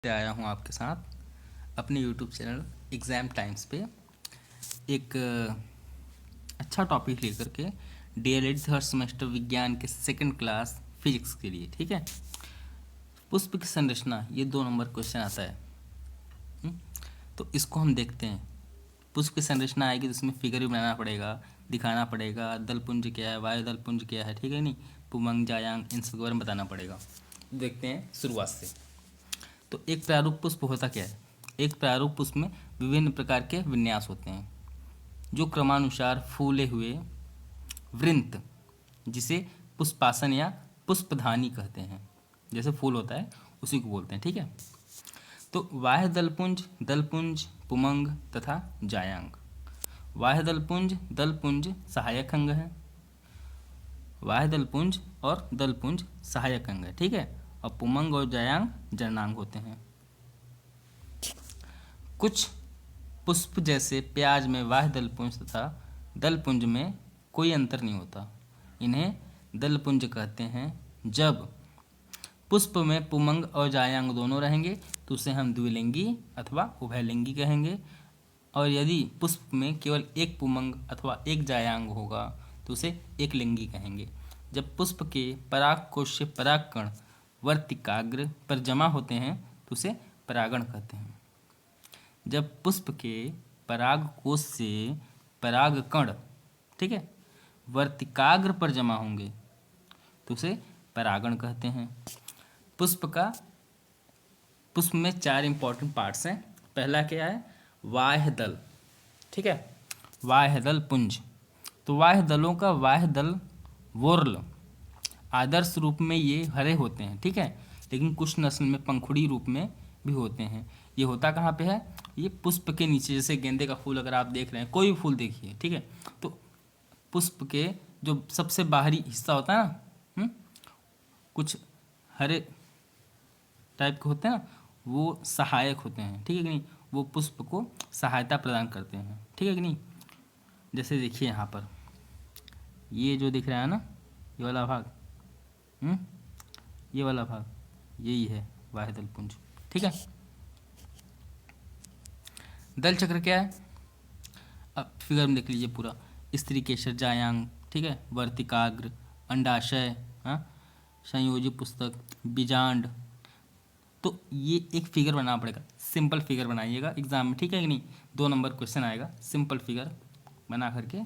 से आया हूँ आपके साथ अपने YouTube चैनल एग्ज़ाम टाइम्स पे एक अच्छा टॉपिक लेकर के डीएलएड थर्ड सेमेस्टर विज्ञान के सेकंड क्लास फिजिक्स के लिए। ठीक है, पुष्प की संरचना, ये 2 नंबर क्वेश्चन आता है। तो इसको हम देखते हैं। पुष्प की संरचना आएगी तो इसमें फिगर भी बनाना पड़ेगा, दिखाना पड़ेगा, दलपुंज क्या है, वायु दलपुंज क्या है, ठीक है नहीं, पुमंग जायांग, इन सब के बारे में बताना पड़ेगा। देखते हैं शुरुआत से। तो एक प्रारूप पुष्प होता क्या है? एक प्रारूप पुष्प में विभिन्न प्रकार के विन्यास होते हैं जो क्रमानुसार फूले हुए वृंत, जिसे पुष्पासन या पुष्पधानी कहते हैं, जैसे फूल होता है उसी को बोलते हैं। ठीक है, तो बाह्य दलपुंज, दलपुंज, पुमंग तथा जायांग। बाह्य दलपुंज, दलपुंज सहायक अंग है। बाह्य दलपुंज और दलपुंज सहायक अंग है। ठीक है, और पुमंग और जायांग जननांग होते हैं। कुछ पुष्प जैसे प्याज में बाह्य दलपुंज तथा दलपुंज में कोई अंतर नहीं होता, इन्हें दलपुंज कहते हैं। जब पुष्प में पुमंग और जायांग दोनों रहेंगे तो उसे हम द्विलिंगी अथवा उभयलिंगी कहेंगे, और यदि पुष्प में केवल एक पुमंग अथवा एक जायांग होगा तो उसे एक लिंगी कहेंगे। जब पुष्प के परागकोश से परागकण वर्तिकाग्र पर जमा होते हैं तो उसे परागण कहते हैं। जब पुष्प के परागकोश से परागकण, ठीक है, वर्तिकाग्र पर जमा होंगे तो उसे परागण कहते हैं। पुष्प में 4 इंपॉर्टेंट पार्ट्स हैं। पहला क्या है? बाह्य दल। ठीक है, बाह्य दल पुंज। तो बाह्य दलों का बाह्य दल वोर्ल आदर्श रूप में ये हरे होते हैं। ठीक है, लेकिन कुछ नस्ल में पंखुड़ी रूप में भी होते हैं। ये होता कहाँ पे है? ये पुष्प के नीचे, जैसे गेंदे का फूल अगर आप देख रहे हैं, कोई भी फूल देखिए, ठीक है, तो पुष्प के जो सबसे बाहरी हिस्सा होता है ना, कुछ हरे टाइप के होते हैं ना, वो सहायक होते हैं। ठीक है कि नहीं, वो पुष्प को सहायता प्रदान करते हैं। ठीक है कि नहीं, जैसे देखिए यहाँ पर ये जो दिख रहा है ना, ये वाला भाग, ये वाला भाग, यही है बाह्य दल पुंज। ठीक है, दल चक्र क्या है? अब फिगर में देख लीजिए पूरा। स्त्री केसर जायांग, ठीक है, वर्तिकाग्र, अंडाशय, संयोजी पुस्तक, बीजांड। तो ये एक फिगर बनाना पड़ेगा, सिंपल फिगर बनाइएगा एग्जाम में। ठीक है कि नहीं, 2 नंबर क्वेश्चन आएगा, सिंपल फिगर बना करके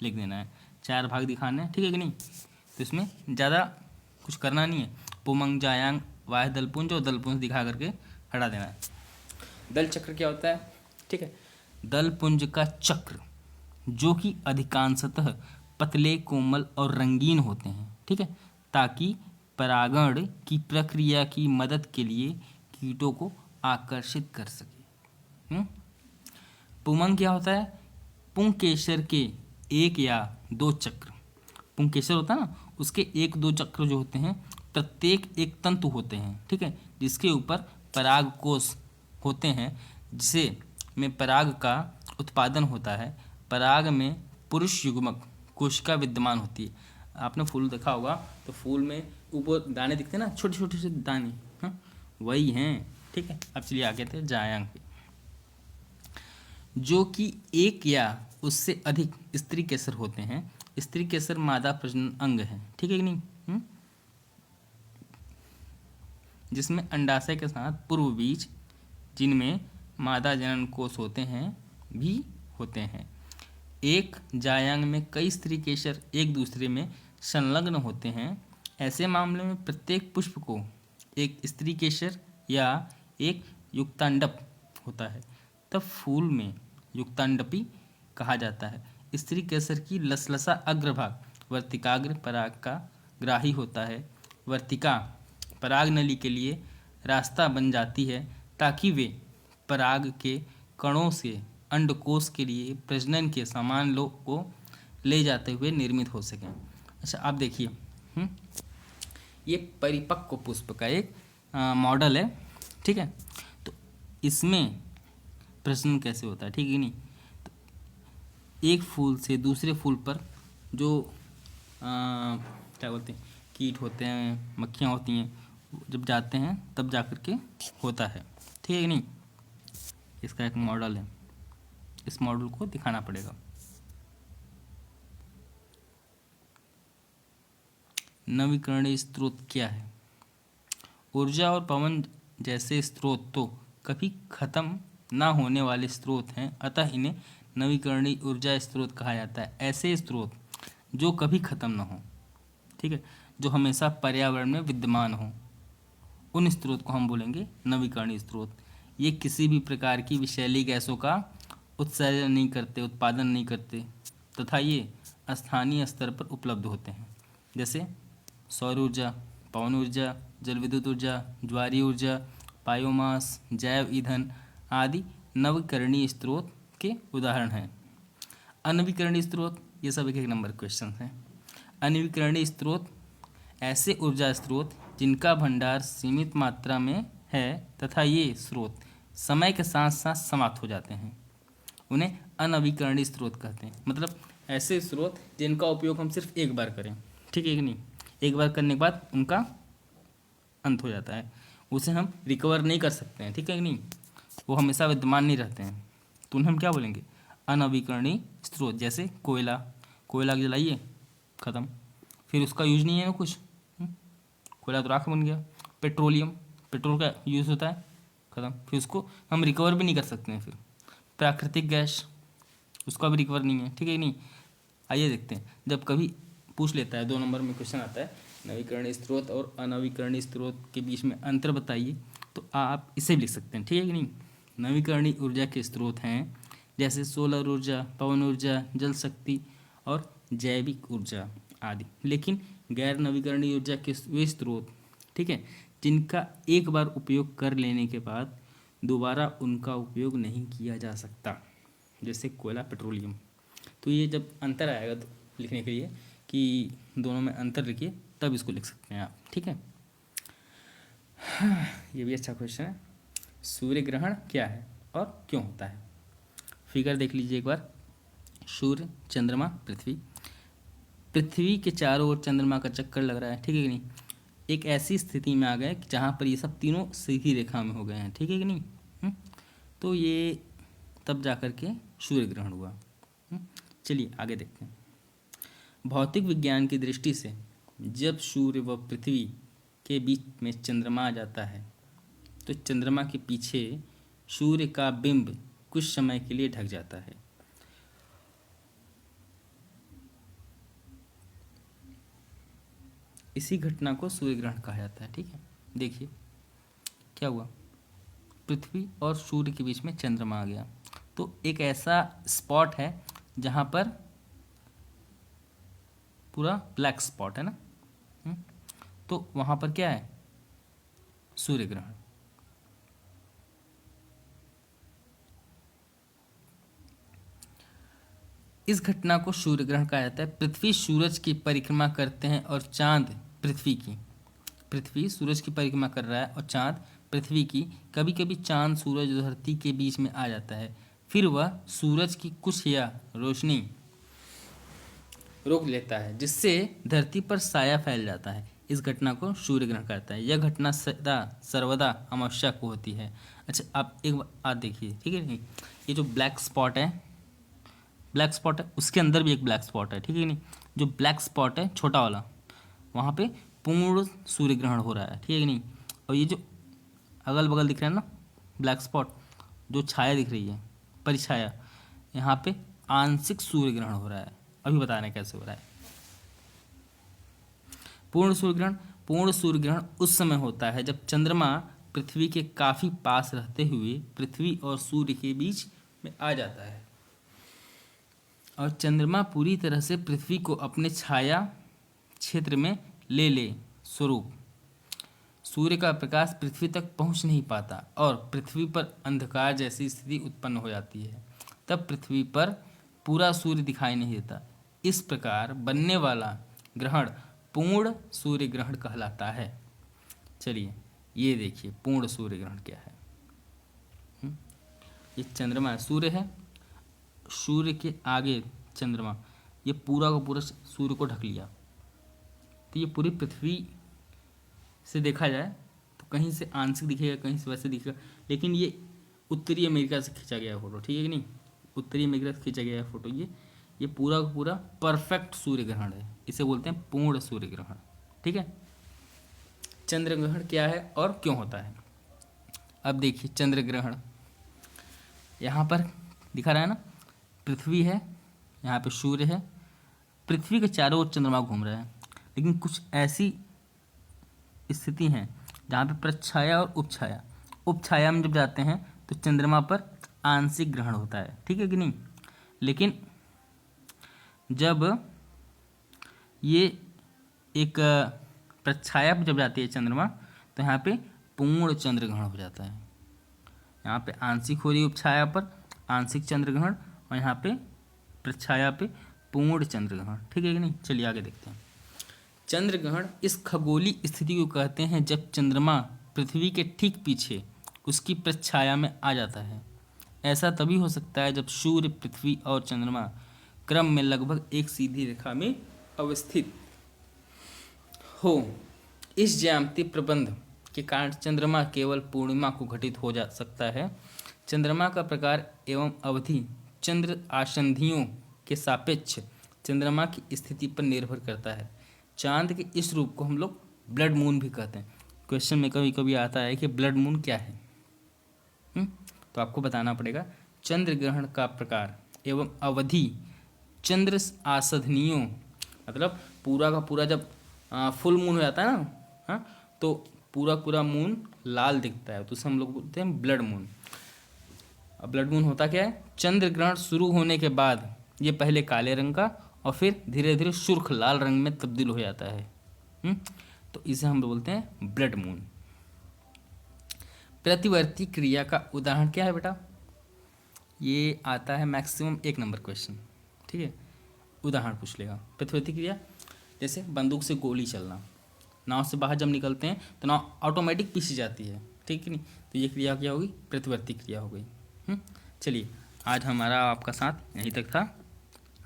लिख देना है। 4 भाग दिखाने हैं। ठीक है कि नहीं, तो इसमें ज़्यादा कुछ करना नहीं है। पुमंग जायांग वाह्य दलपुंज और दलपुंज दिखा करके हटा देना है। दल चक्र क्या होता है? ठीक है, दलपुंज का चक्र जो कि अधिकांशतः पतले, कोमल और रंगीन होते हैं। ठीक है, ताकि परागण की प्रक्रिया की मदद के लिए कीटों को आकर्षित कर सके। पुमंग क्या होता है? पुंकेसर के 1 या 2 चक्र, पुंकेसर होता है ना, उसके 1-2 चक्र जो होते हैं, प्रत्येक एक तंतु होते हैं। ठीक है, जिसके ऊपर पराग कोश होते हैं, जिसे में पराग का उत्पादन होता है। पराग में पुरुष युग्मक कोशिका विद्यमान होती है। आपने फूल देखा होगा तो फूल में ऊपर दाने दिखते हैं ना, छोटे छोटे से दाने, वही हैं। ठीक है, अब चलिए आगे थे जायांग पे, जो कि 1 या उससे अधिक स्त्री केसर होते हैं। स्त्री केसर मादा प्रजनन अंग है। ठीक है कि नहीं, जिसमें अंडाशय के साथ पूर्व बीज, जिनमें मादा जनन कोष होते हैं, भी होते हैं। एक जायांग में कई स्त्री केसर एक दूसरे में संलग्न होते हैं। ऐसे मामले में प्रत्येक पुष्प को एक स्त्री केसर या एक युक्तांडप होता है, तब फूल में युक्तांडपी कहा जाता है। स्त्री केसर की लसलसा अग्रभाग वर्तिकाग्र पराग का ग्राही होता है। वर्तिका पराग नली के लिए रास्ता बन जाती है ताकि वे पराग के कणों से अंडकोश के लिए प्रजनन के सामान को ले जाते हुए निर्मित हो सकें। अच्छा, आप देखिए, ये परिपक्व पुष्प का एक मॉडल है। ठीक है, तो इसमें प्रजनन कैसे होता है? ठीक है नहीं, तो एक फूल से दूसरे फूल पर जो क्या बोलते हैं, कीट होते हैं, मक्खियाँ होती हैं, जब जाते हैं तब जाकर के होता है, ठीक है कि नहीं। इसका एक मॉडल है, इस मॉडल को दिखाना पड़ेगा। नवीकरणीय स्रोत क्या है? ऊर्जा और पवन जैसे स्रोत तो कभी खत्म ना होने वाले स्रोत हैं, अतः इन्हें नवीकरणीय ऊर्जा स्रोत कहा जाता है। ऐसे स्रोत जो कभी खत्म ना हो, ठीक है, जो हमेशा पर्यावरण में विद्यमान हो, उन स्रोत को हम बोलेंगे नवीकरणीय स्रोत। ये किसी भी प्रकार की विषैली गैसों का उत्सर्जन नहीं करते, उत्पादन नहीं करते, तथा ये स्थानीय स्तर पर उपलब्ध होते हैं, जैसे सौर ऊर्जा, पवन ऊर्जा, जल विद्युत ऊर्जा, ज्वारीय ऊर्जा, बायोमास, जैव ईंधन आदि नवीकरणीय स्रोत के उदाहरण हैं। अनवीकरणीय स्रोत, ये सब एक एक नंबर क्वेश्चन हैं। अनवीकरणीय स्रोत ऐसे ऊर्जा स्रोत जिनका भंडार सीमित मात्रा में है तथा ये स्रोत समय के साथ साथ समाप्त हो जाते हैं, उन्हें अनवीकरणीय स्रोत कहते हैं। मतलब ऐसे स्रोत जिनका उपयोग हम सिर्फ एक बार करें, ठीक है कि नहीं, एक बार करने के बाद उनका अंत हो जाता है, उसे हम रिकवर नहीं कर सकते हैं, ठीक है कि नहीं, वो हमेशा विद्यमान नहीं रहते हैं, तो उन्हें हम क्या बोलेंगे? अनवीकरणीय स्रोत। जैसे कोयला, कोयला जलाइए, ख़त्म, फिर उसका यूज नहीं है ना कुछ, कोयला तो राख बन गया। पेट्रोलियम, पेट्रोल का यूज़ होता है, ख़त्म, फिर उसको हम रिकवर भी नहीं कर सकते हैं। फिर प्राकृतिक गैस, उसका भी रिकवर नहीं है, ठीक है कि नहीं। आइए देखते हैं, जब कभी पूछ लेता है 2 नंबर में क्वेश्चन आता है नवीकरणीय स्रोत और अनवीकरणीय स्रोत के बीच में अंतर बताइए, तो आप इसे भी लिख सकते हैं, ठीक है कि नहीं। नवीकरणीय ऊर्जा के स्रोत हैं जैसे सोलर ऊर्जा, पवन ऊर्जा, जल शक्ति और जैविक ऊर्जा आदि। लेकिन गैर नवीकरणीय ऊर्जा के वे स्रोत, ठीक है, जिनका एक बार उपयोग कर लेने के बाद दोबारा उनका उपयोग नहीं किया जा सकता, जैसे कोयला, पेट्रोलियम। तो ये जब अंतर आएगा तो लिखने के लिए कि दोनों में अंतर लिखिए, तब इसको लिख सकते हैं आप, ठीक है। ये भी अच्छा क्वेश्चन है। सूर्य ग्रहण क्या है और क्यों होता है? फिगर देख लीजिए एक बार। सूर्य, चंद्रमा, पृथ्वी। पृथ्वी के चारों ओर चंद्रमा का चक्कर लग रहा है, ठीक है कि नहीं। एक ऐसी स्थिति में आ गए कि जहाँ पर ये सब तीनों सीधी रेखा में हो गए हैं, ठीक है कि नहीं। तो ये तब जा कर के सूर्य ग्रहण हुआ। चलिए आगे देखते हैं। भौतिक विज्ञान की दृष्टि से जब सूर्य व पृथ्वी के बीच में चंद्रमा आ जाता है तो चंद्रमा के पीछे सूर्य का बिंब कुछ समय के लिए ढक जाता है। इसी घटना को सूर्य ग्रहण कहा जाता है, ठीक है। देखिए क्या हुआ, पृथ्वी और सूर्य के बीच में चंद्रमा आ गया, तो एक ऐसा स्पॉट है जहाँ पर पूरा ब्लैक स्पॉट है ना, तो वहाँ पर क्या है? सूर्य ग्रहण। इस घटना को सूर्य ग्रहण कहा जाता है। पृथ्वी सूरज की परिक्रमा करते हैं और चांद पृथ्वी सूरज की परिक्रमा कर रहा है और चांद पृथ्वी की। कभी कभी चांद सूरज और धरती के बीच में आ जाता है, फिर वह सूरज की कुछ या रोशनी रोक लेता है, जिससे धरती पर साया फैल जाता है। इस घटना को सूर्य ग्रहण कहता है। यह घटना सर्वदा अमावस्या को होती है। अच्छा, आप एक बात देखिए, ठीक है नहीं, ये जो ब्लैक स्पॉट है उसके अंदर भी एक ब्लैक स्पॉट है, ठीक है नहीं। जो ब्लैक स्पॉट है छोटा वाला, वहाँ पे पूर्ण सूर्य ग्रहण हो रहा है, ठीक है नहीं। और ये जो अगल बगल दिख रहा है ना ब्लैक स्पॉट, जो छाया दिख रही है, परिछाया, यहाँ पे आंशिक सूर्य ग्रहण हो रहा है। अभी बता रहे हैं कैसे हो रहा है। पूर्ण सूर्य ग्रहण उस समय होता है जब चंद्रमा पृथ्वी के काफी पास रहते हुए पृथ्वी और सूर्य के बीच में आ जाता है और चंद्रमा पूरी तरह से पृथ्वी को अपने छाया क्षेत्र में ले स्वरूप सूर्य का प्रकाश पृथ्वी तक पहुंच नहीं पाता और पृथ्वी पर अंधकार जैसी स्थिति उत्पन्न हो जाती है। तब पृथ्वी पर पूरा सूर्य दिखाई नहीं देता। इस प्रकार बनने वाला ग्रहण पूर्ण सूर्य ग्रहण कहलाता है। चलिए ये देखिए पूर्ण सूर्य ग्रहण क्या है। ये चंद्रमा सूर्य है, सूर्य के आगे चंद्रमा, ये पूरा का पूरा सूर्य को ढक लिया। तो ये पूरी पृथ्वी से देखा जाए कहीं से आंशिक दिखेगा, कहीं से वैसे दिखेगा, लेकिन ये उत्तरी अमेरिका से खींचा गया फोटो, ठीक है कि नहीं, उत्तरी अमेरिका से खींचा गया फोटो। ये पूरा का पूरा परफेक्ट सूर्य ग्रहण है, इसे बोलते हैं पूर्ण सूर्य ग्रहण, ठीक है। चंद्र ग्रहण क्या है और क्यों होता है? अब देखिए चंद्र ग्रहण, यहाँ पर दिखा रहा है ना, पृथ्वी है, यहाँ पे सूर्य है, पृथ्वी के चारों ओर चंद्रमा घूम रहा है, लेकिन कुछ ऐसी स्थिति है जहाँ पे प्रच्छाया और उपछाया, उपछाया में जब जाते हैं तो चंद्रमा पर आंशिक ग्रहण होता है, ठीक है कि नहीं। लेकिन जब ये एक प्रच्छाया पर जब जाती है चंद्रमा, तो यहाँ पे पूर्ण चंद्र ग्रहण हो जाता है। यहाँ पे आंशिक हो रही है उपछाया पर आंशिक चंद्र ग्रहण, और यहाँ पे प्रच्छाया पे पूर्ण चंद्र ग्रहण, ठीक है कि नहीं। चलिए आगे देखते हैं। चंद्र ग्रहण इस खगोलीय स्थिति को कहते हैं जब चंद्रमा पृथ्वी के ठीक पीछे उसकी प्रच्छाया में आ जाता है। ऐसा तभी हो सकता है जब सूर्य, पृथ्वी और चंद्रमा क्रम में लगभग एक सीधी रेखा में अवस्थित हो। इस ज्यामितीय प्रबंध के कारण चंद्रमा केवल पूर्णिमा को घटित हो जा सकता है। चंद्रमा का प्रकार एवं अवधि चंद्र आसंधियों के सापेक्ष चंद्रमा की स्थिति पर निर्भर करता है। चांद के इस रूप को हम लोग ब्लड मून भी कहते हैं। क्वेश्चन में कभी कभी आता है कि ब्लड मून क्या है, तो आपको बताना पड़ेगा। चंद्र ग्रहण का प्रकार एवं अवधि चंद्र आसंधियों, मतलब पूरा का पूरा जब फुल मून हो जाता है ना, हाँ, तो पूरा पूरा मून लाल दिखता है, तो उसे हम लोग बोलते हैं ब्लड मून। अब ब्लड मून होता क्या है? चंद्र ग्रहण शुरू होने के बाद ये पहले काले रंग का और फिर धीरे धीरे सुर्ख लाल रंग में तब्दील हो जाता है, तो इसे हम बोलते हैं ब्लड मून। प्रतिवर्ती क्रिया का उदाहरण क्या है बेटा? ये आता है मैक्सिमम 1 नंबर क्वेश्चन, ठीक है, उदाहरण पूछ लेगा। प्रतिवर्ती क्रिया जैसे बंदूक से गोली चलना, नाव से बाहर जब निकलते हैं तो नाव ऑटोमेटिक पीछे जाती है, ठीक है नहीं, तो ये क्रिया क्या होगी? प्रतिवर्ती क्रिया हो गई। चलिए आज हमारा आपका साथ यहीं तक था,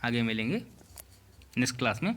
आगे मिलेंगे नेक्स्ट क्लास में।